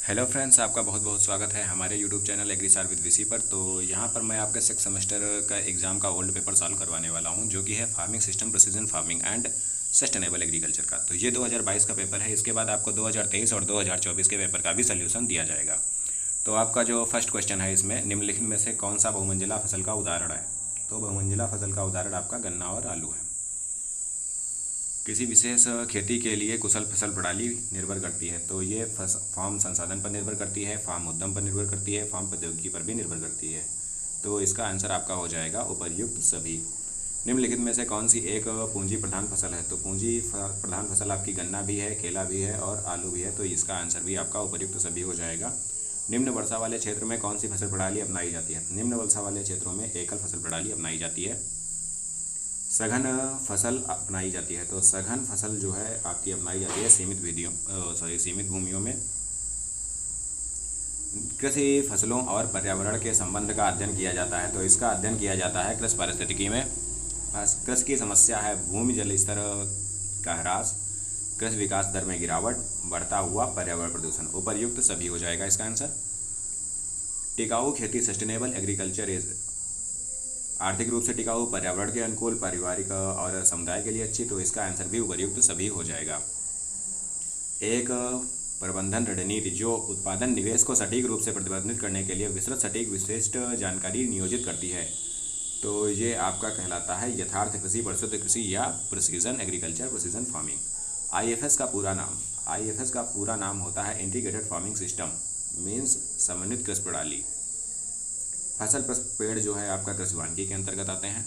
Hello friends, आपका बहुत बहुत स्वागत है हमारे यूट्यूब चैनल एग्रीसार विद वीसी पर। तो यहाँ पर मैं आपके सिक्स सेमेस्टर का एग्ज़ाम का ओल्ड पेपर सॉल्व करवाने वाला हूँ, जो कि है farming system, precision farming and sustainable agriculture का। तो ये 2022 का पेपर है। इसके बाद आपको 2023 और 2024 के पेपर का भी सोल्यूशन दिया जाएगा। तो आपका जो फर्स्ट क्वेश्चन है, इसमें निम्नलिखित में से कौन सा बहुमंजिला फसल का उदाहरण है? तो बहुमंजिला फसल का उदाहरण आपका गन्ना और आलू है। किसी विशेष खेती के लिए कुशल फसल प्रणाली निर्भर करती है। तो ये फार्म संसाधन पर निर्भर करती है, फार्म उद्यम पर निर्भर करती है, फार्म प्रौद्योगिकी पर भी निर्भर करती है। तो इसका आंसर आपका हो जाएगा उपर्युक्त सभी। निम्नलिखित में से कौन सी एक पूंजी प्रधान फसल है? तो पूंजी प्रधान फसल आपकी गन्ना भी है, केला भी है और आलू भी है। तो इसका आंसर भी आपका उपर्युक्त सभी हो जाएगा। निम्न वर्षा वाले क्षेत्र में कौन सी फसल प्रणाली अपनाई जाती है? निम्न वर्षा वाले क्षेत्रों में एकल फसल प्रणाली अपनाई जाती है, सघन फसल अपनाई जाती है। तो सघन फसल जो है आपकी अपनाई जाती है सीमित भूमियों में। कृषि फसलों और पर्यावरण के संबंध का अध्ययन किया जाता है। तो इसका अध्ययन किया जाता है कृषि पारिस्थितिकी में। कृषि की समस्या है भूमि जल स्तर का ह्रास, कृषि विकास दर में गिरावट, बढ़ता हुआ पर्यावरण प्रदूषण। उपर्युक्त सभी हो जाएगा इसका आंसर। टिकाऊ खेती, सस्टेनेबल एग्रीकल्चर इज आर्थिक रूप से टिकाऊ, पर्यावरण के अनुकूल, पारिवारिक और समुदाय के लिए अच्छी। तो इसका आंसर भी उपर्युक्त सभी हो जाएगा। एक प्रबंधन रणनीति जो उत्पादन निवेश को सटीक रूप से प्रबंधित करने के लिए विस्तृत सटीक विशिष्ट जानकारी नियोजित करती है। तो ये आपका कहलाता है यथार्थ कृषि, परिशुद्ध कृषि या precision agriculture, precision farming. IFS का पूरा नाम होता है इंटीग्रेटेड फार्मिंग सिस्टम, मीन्स समन्वित कृषि प्रणाली। फसल प्लस पेड़ जो है आपका कृषि वानिकी के अंतर्गत आते हैं।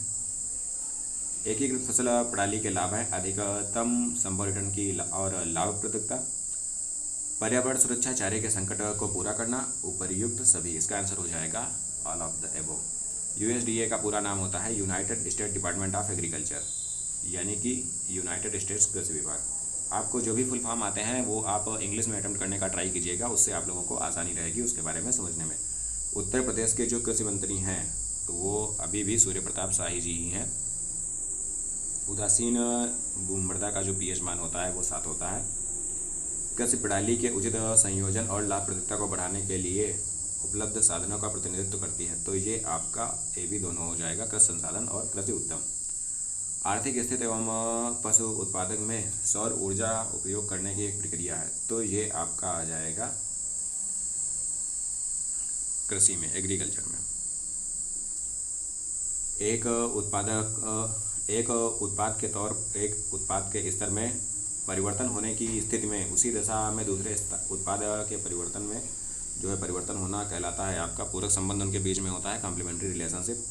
एकीकृत फसल प्रणाली के लाभ हैं अधिकतम संभव रिटर्न की और लाभप्रदता, पर्यावरण सुरक्षा, चारे के संकट को पूरा करना। उपर्युक्त सभी, इसका आंसर हो जाएगा ऑल ऑफ द एबो। यूएसडीए का पूरा नाम होता है United state department of agriculture, यानी कि यूनाइटेड स्टेट्स कृषि विभाग। आपको जो भी फुल फॉर्म आते हैं वो आप इंग्लिश में अटेम्प्ट करने का ट्राई कीजिएगा, उससे आप लोगों को आसानी रहेगी उसके बारे में समझने में। उत्तर प्रदेश के जो कृषि मंत्री हैं तो वो अभी भी सूर्य प्रताप शाही जी ही हैं। उदासीन भूमृदा का जो पीएच मान होता है वो 7 होता है। कृषि प्रणाली के उचित संयोजन और लाभप्रदता को बढ़ाने के लिए उपलब्ध साधनों का प्रतिनिधित्व करती है। तो ये आपका ए भी दोनों हो जाएगा, कृषि संसाधन और कृषि उद्यम। आर्थिक स्थिति एवं पशु उत्पादक में सौर ऊर्जा उपयोग करने की एक प्रक्रिया है। तो ये आपका आ जाएगा कृषि में, एग्रीकल्चर में। एक उत्पाद के स्तर में परिवर्तन होने की स्थिति में उसी दशा में दूसरे उत्पाद के परिवर्तन में जो है परिवर्तन होना कहलाता है आपका पूरक संबंध उनके बीच में होता है, कॉम्प्लीमेंट्री रिलेशनशिप।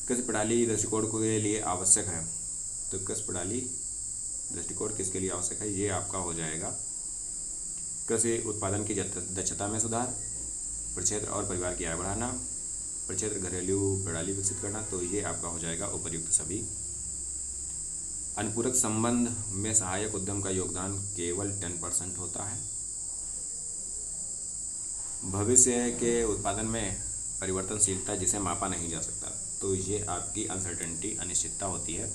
कृषि प्रणाली दृष्टिकोण के लिए आवश्यक है। तो कृषि प्रणाली दृष्टिकोण किसके लिए आवश्यक है? ये आपका हो जाएगा कृषि उत्पादन की दक्षता में सुधार, प्रक्षेत्र और परिवार की आय बढ़ाना, प्रक्षेत्र घरेलू प्रणाली विकसित करना। तो ये आपका हो जाएगा उपर्युक्त सभी। अनुपूरक संबंध में सहायक उद्यम का योगदान केवल 10% होता है। भविष्य के उत्पादन में परिवर्तनशीलता जिसे मापा नहीं जा सकता। तो ये आपकी अनसर्टेनिटी, अनिश्चितता होती है।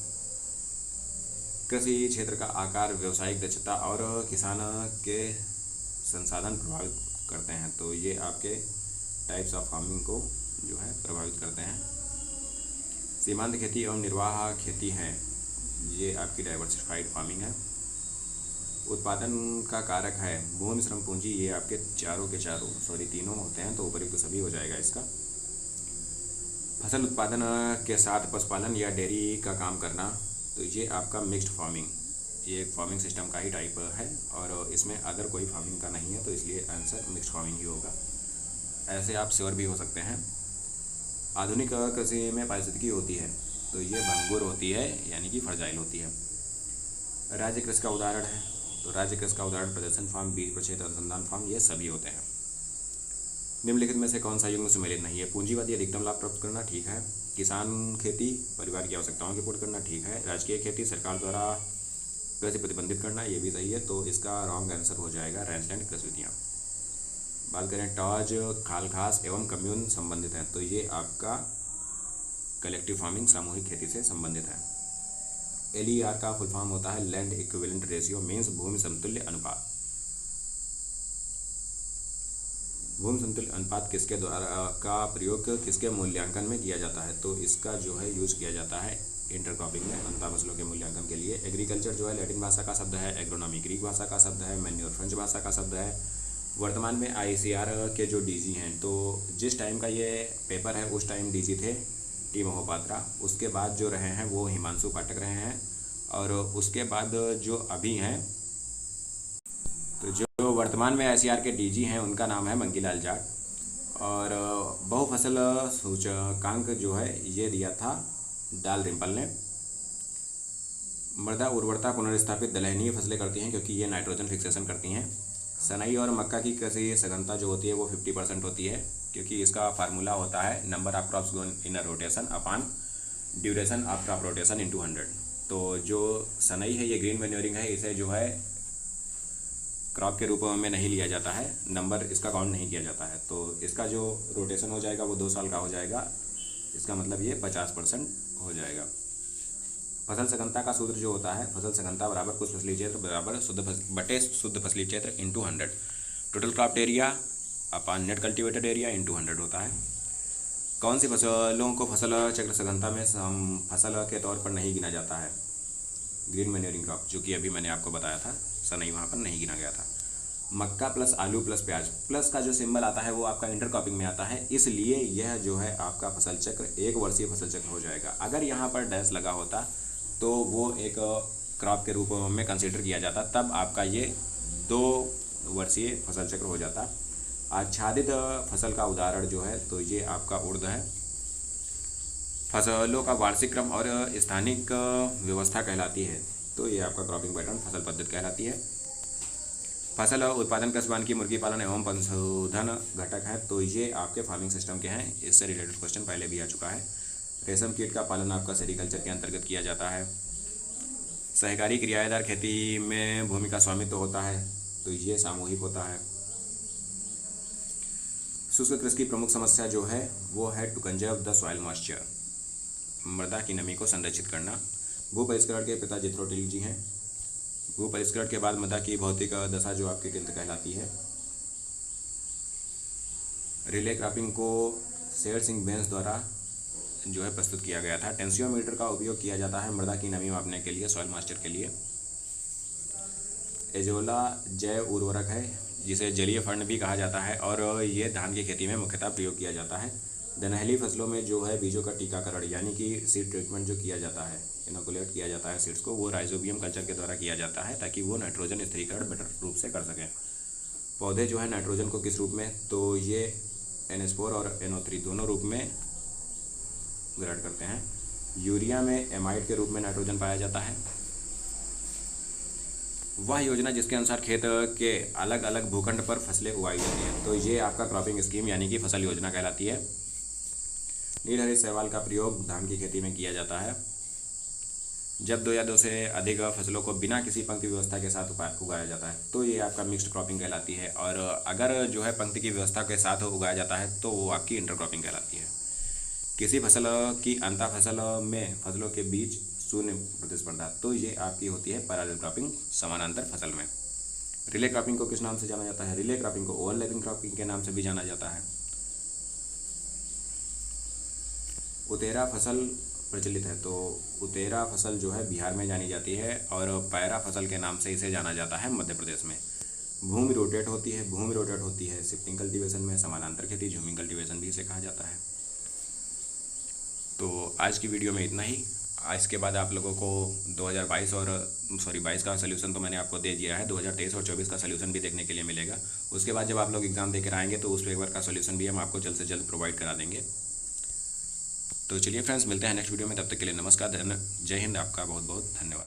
कृषि क्षेत्र का आकार, व्यावसायिक दक्षता और किसान के संसाधन प्रभावित करते हैं। तो ये आपके टाइप्स ऑफ फार्मिंग को जो है प्रभावित करते हैं। सीमांत खेती एवं निर्वाह खेती है, ये आपकी डाइवर्सिफाइड फार्मिंग है। उत्पादन का कारक है भूमि, श्रम, पूंजी। ये आपके तीनों होते हैं। तो उपर्युक्त सभी हो जाएगा इसका। फसल उत्पादन के साथ पशुपालन या डेयरी का काम करना। तो ये आपका मिक्स्ड फार्मिंग, ये एक फार्मिंग सिस्टम का ही टाइप है और इसमें अदर कोई फार्मिंग का नहीं है। तो इसलिए आंसर मिक्स्ड फार्मिंग ही होगा। ऐसे आप श्योर भी हो सकते हैं। आधुनिक कृषि में पारिस्थितिकी होती है। तो ये भंगुर होती है, यानी कि फर्जाइल होती है। राज्य कृषि का उदाहरण है। तो राज्य कृषि का उदाहरण प्रदर्शन फार्म, बीज प्रक्षेत्र अनुसंधान फार्म, ये सभी होते हैं। निम्नलिखित में से कौन सा युग्म सुमेलित नहीं है? पूंजीवादी अधिकतम लाभ प्राप्त करना, ठीक है। किसान खेती, परिवार की आवश्यकताओं की पूर्ति करना, ठीक है। राजकीय खेती, सरकार द्वारा कृषि प्रतिबंधित करना, ये भी सही है। तो इसका रॉन्ग आंसर हो जाएगा रैंचलैंड कृषि विधियाँ। बात करें टॉज, खालखास एवं कम्यून संबंधित है। तो ये आपका कलेक्टिव फार्मिंग, सामूहिक खेती से संबंधित है। LER का फुल फॉर्म होता है लैंड इक्विवेलेंट रेशियो, मीन्स भूमि समतुल्य अनुपात। भूमि संतुलन अनुपात किसके द्वारा का प्रयोग किसके मूल्यांकन में किया जाता है? तो इसका जो है यूज़ किया जाता है इंटरक्रॉपिंग में अंतर फसलों के मूल्यांकन के लिए। एग्रीकल्चर जो है लैटिन भाषा का शब्द है, एग्रोनॉमी ग्रीक भाषा का शब्द है, मैन्योर फ्रेंच भाषा का शब्द है। वर्तमान में ICAR के जो DG हैं, तो जिस टाइम का ये पेपर है उस टाइम DG थे टी मोहोपात्रा। उसके बाद जो रहे हैं वो हिमांशु पाठक रहे हैं, और उसके बाद जो अभी हैं, तो जो वर्तमान में ICAR के DG हैं उनका नाम है बंकीलाल जाट। और बहुफसल सूचकांक जो है ये दिया था डालरिम्पल ने। मृदा उर्वरता पुनर्स्थापित दलहनीय फसलें करती हैं क्योंकि ये नाइट्रोजन फिक्सेशन करती हैं। सनई और मक्का की कृषि सघनता जो होती है वो 50% होती है, क्योंकि इसका फार्मूला होता है number of crops gone in a rotation upon duration of crop rotation into 100। तो जो सनई है ये ग्रीन मैन्योरिंग है, इसे जो है क्रॉप के रूप में नहीं लिया जाता है, नंबर इसका काउंट नहीं किया जाता है। तो इसका जो रोटेशन हो जाएगा वो 2 साल का हो जाएगा, इसका मतलब ये 50% हो जाएगा। फसल सघनता का सूत्र जो होता है, फसल सघनता बराबर कुल फसली क्षेत्र बराबर शुद्ध फसली क्षेत्र into 100। Total crop area upon net cultivated area into 100 होता है। कौन सी फसलों को फसल चक्र सघनता में फसल के तौर पर नहीं गिना जाता है? ग्रीन मैन्योरिंग क्रॉप, जो कि अभी मैंने आपको बताया था, सनई वहाँ पर नहीं गिना गया था। मक्का प्लस आलू प्लस प्याज, प्लस का जो सिंबल आता है वो आपका इंटरक्रॉपिंग में आता है, इसलिए यह जो है आपका फसल चक्र 1 वर्षीय फसल चक्र हो जाएगा। अगर यहाँ पर डैश लगा होता तो वो एक क्रॉप के रूप में कंसीडर किया जाता, तब आपका ये 2 वर्षीय फसल चक्र हो जाता। आच्छादित फसल का उदाहरण जो है तो ये आपका उड़द है। फसलों का वार्षिक क्रम और स्थानिक व्यवस्था कहलाती है, तो ये आपका क्रॉपिंग पैटर्न फसल पद्धति कहलाती है। फसल उत्पादन कसबान की मुर्गी पालन एवं पशुधन घटक है, तो ये आपके फार्मिंग सिस्टम के हैं, इससे रिलेटेड क्वेश्चन पहले भी आ चुका है। रेशम कीट का पालन आपका सेरिकल्चर के अंतर्गत किया जाता है। सहकारी किराएदार खेती में भूमि का स्वामित्व होता है, तो ये सामूहिक होता है। शुष्क कृषि की प्रमुख समस्या जो है वो है to conserve the soil moisture, मृदा की नमी को संरक्षित करना। भू परिष्करण के पिता जेथरो टिल जी हैं। भू परिष्करण के बाद मृदा की भौतिक दशा जो आपकी टिल्थ कहलाती है। रिले क्रॉपिंग को शेर सिंह बेंस द्वारा जो है प्रस्तुत किया गया था। टेंसियोमीटर का उपयोग किया जाता है मृदा की नमी मापने के लिए, सॉइल मॉइस्चर के लिए। एजोला जैव उर्वरक है, जिसे जलीय फंड भी कहा जाता है, और ये धान की खेती में मुख्यतः प्रयोग किया जाता है। दलहनी फसलों में जो है बीजों का टीकाकरण यानी कि सीड ट्रीटमेंट जो किया जाता है, इनोकुलेट किया जाता है सीड्स को, वो राइजोबियम कल्चर के द्वारा किया जाता है ताकि वो नाइट्रोजन स्थिरीकरण बेटर रूप से कर सकें। पौधे जो है नाइट्रोजन को किस रूप में, तो ये NH4 और NO3 दोनों रूप में ग्रहण करते हैं। यूरिया में एमाइड के रूप में नाइट्रोजन पाया जाता है। वह योजना जिसके अनुसार खेत के अलग अलग भूखंड पर फसलें उगाई जाती हैं, तो ये आपका क्रॉपिंग स्कीम यानी कि फसल योजना कहलाती है। नीलहरित शैवाल का प्रयोग धान की खेती में किया जाता है। जब 2 या 2 से अधिक फसलों को बिना किसी पंक्ति व्यवस्था के साथ उगाया जाता है, तो ये आपका मिक्स्ड क्रॉपिंग कहलाती है। और अगर जो है पंक्ति की व्यवस्था के साथ उगाया जाता है तो वो आपकी इंटरक्रॉपिंग कहलाती है। किसी फसल की अंतर फसल में फसलों के बीच शून्य प्रतिस्पर्धा, तो ये आपकी होती है पैरेलल क्रॉपिंग, समानांतर फसल में। रिले क्रॉपिंग को किस नाम से जाना जाता है? रिले क्रॉपिंग को ओवरलैपिंग क्रॉपिंग के नाम से भी जाना जाता है। उतेरा फसल प्रचलित है, तो उतेरा फसल जो है बिहार में जानी जाती है, और पैरा फसल के नाम से इसे जाना जाता है मध्य प्रदेश में। भूमि रोटेट होती है, भूमि रोटेट होती है शिफ्टिंग कल्टीवेशन में। समानांतर खेती झूमिंग कल्टीवेशन भी इसे कहा जाता है। तो आज की वीडियो में इतना ही। इसके बाद आप लोगों को 22 का सोल्यूशन तो मैंने आपको दे दिया है, 2023 और 24 का सोल्यूशन भी देखने के लिए मिलेगा। उसके बाद जब आप लोग एग्ज़ाम देकर आएंगे तो उस पेपर का सोल्यूशन भी हम आपको जल्द से जल्द प्रोवाइड करा देंगे। तो चलिए फ्रेंड्स, मिलते हैं नेक्स्ट वीडियो में, तब तक के लिए नमस्कार, जय हिंद, आपका बहुत बहुत धन्यवाद।